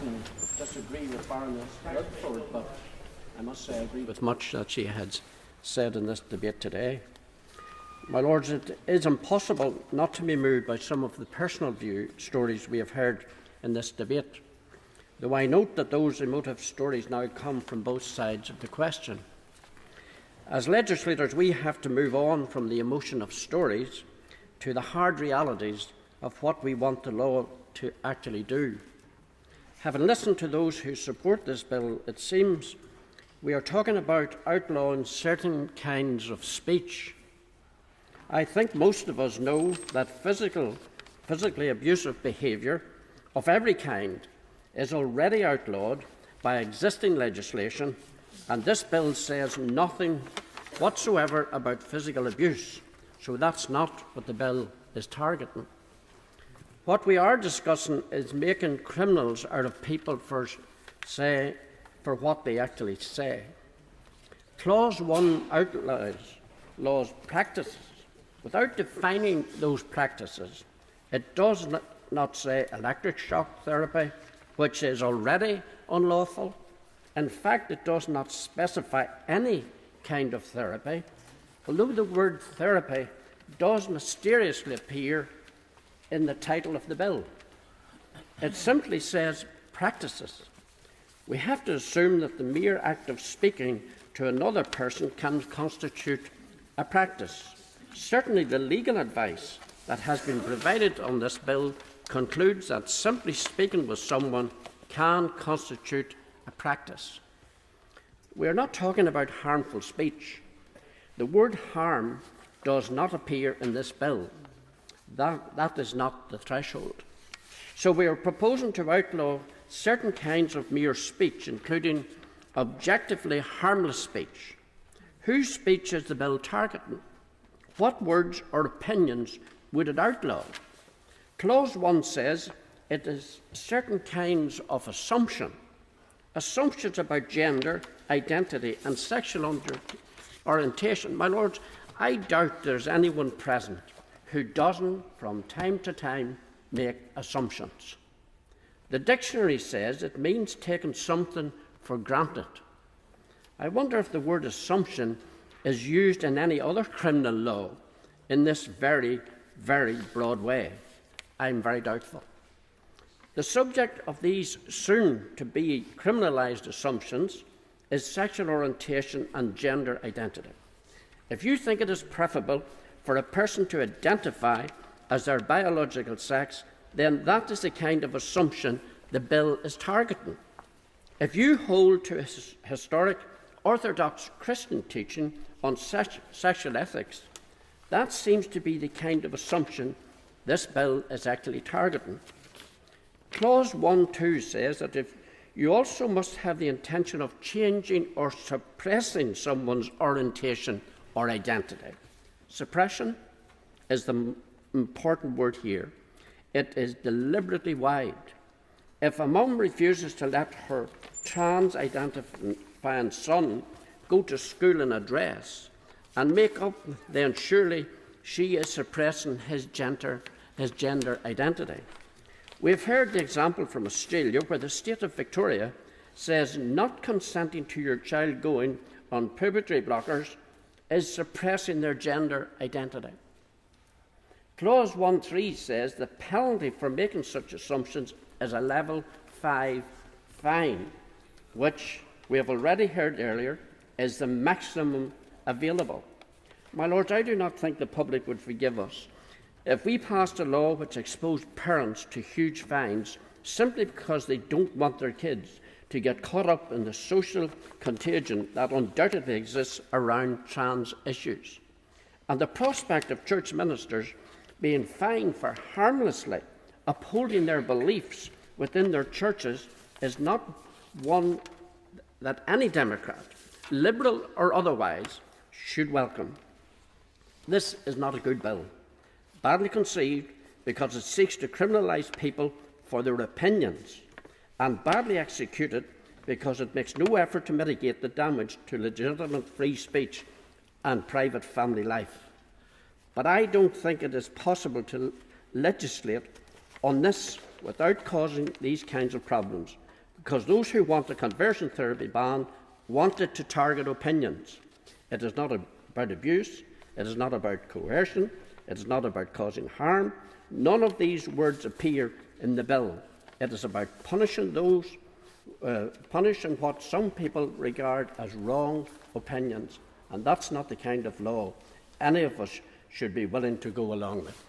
often disagree with Baroness Burt, but I must say I agree with much that she has said in this debate today. My Lords, it is impossible not to be moved by some of the personal stories we have heard in this debate, though I note that those emotive stories now come from both sides of the question. As legislators, we have to move on from the emotion of stories to the hard realities of what we want the law to actually do. Having listened to those who support this bill, it seems we are talking about outlawing certain kinds of speech. I think most of us know that physically abusive behaviour of every kind is already outlawed by existing legislation, and this bill says nothing whatsoever about physical abuse, so that's not what the bill is targeting. What we are discussing is making criminals out of people for what they actually say. Clause 1 outlaws practices. Without defining those practices, it does not say electric shock therapy, which is already unlawful. In fact, it does not specify any kind of therapy, although the word therapy does mysteriously appear in the title of the bill. It simply says practices. We have to assume that the mere act of speaking to another person can constitute a practice. Certainly the legal advice that has been provided on this bill concludes that simply speaking with someone can constitute a practice. We are not talking about harmful speech. The word harm does not appear in this bill. That is not the threshold. So we are proposing to outlaw certain kinds of mere speech, including objectively harmless speech. Whose speech is the bill targeting? What words or opinions would it outlaw? Clause 1 says it is certain kinds of assumptions about gender, identity and sexual orientation. My Lords, I doubt there's anyone present who doesn't, from time to time, make assumptions. The dictionary says it means taking something for granted. I wonder if the word assumption is used in any other criminal law in this very, very broad way. I'm very doubtful. The subject of these soon-to-be criminalised assumptions is sexual orientation and gender identity. If you think it is preferable for a person to identify as their biological sex, then that is the kind of assumption the bill is targeting. If you hold to historic Orthodox Christian teaching on sexual ethics, that seems to be the kind of assumption this bill is actually targeting. Clause 1.2 says that if you also must have the intention of changing or suppressing someone's orientation or identity. Suppression is the important word here. It is deliberately wide. If a mum refuses to let her trans-identifying son go to school in a dress and make up, then surely she is suppressing his gender identity. We've heard the example from Australia where the state of Victoria says not consenting to your child going on puberty blockers is suppressing their gender identity. Clause 1.3 says the penalty for making such assumptions is a level 5 fine, which we have already heard earlier is the maximum available. My Lords, I do not think the public would forgive us if we passed a law which exposed parents to huge fines simply because they don't want their kids to get caught up in the social contagion that undoubtedly exists around trans issues. And the prospect of church ministers being fined for harmlessly upholding their beliefs within their churches is not one that any Democrat, Liberal or otherwise, should welcome. This is not a good bill, badly conceived because it seeks to criminalise people for their opinions, and badly executed because it makes no effort to mitigate the damage to legitimate free speech and private family life. But I don't think it is possible to legislate on this without causing these kinds of problems. because those who want the conversion therapy ban want it to target opinions. It is not about abuse, it is not about coercion, it is not about causing harm. None of these words appear in the bill. It is about punishing what some people regard as wrong opinions, and that's not the kind of law any of us should be willing to go along with.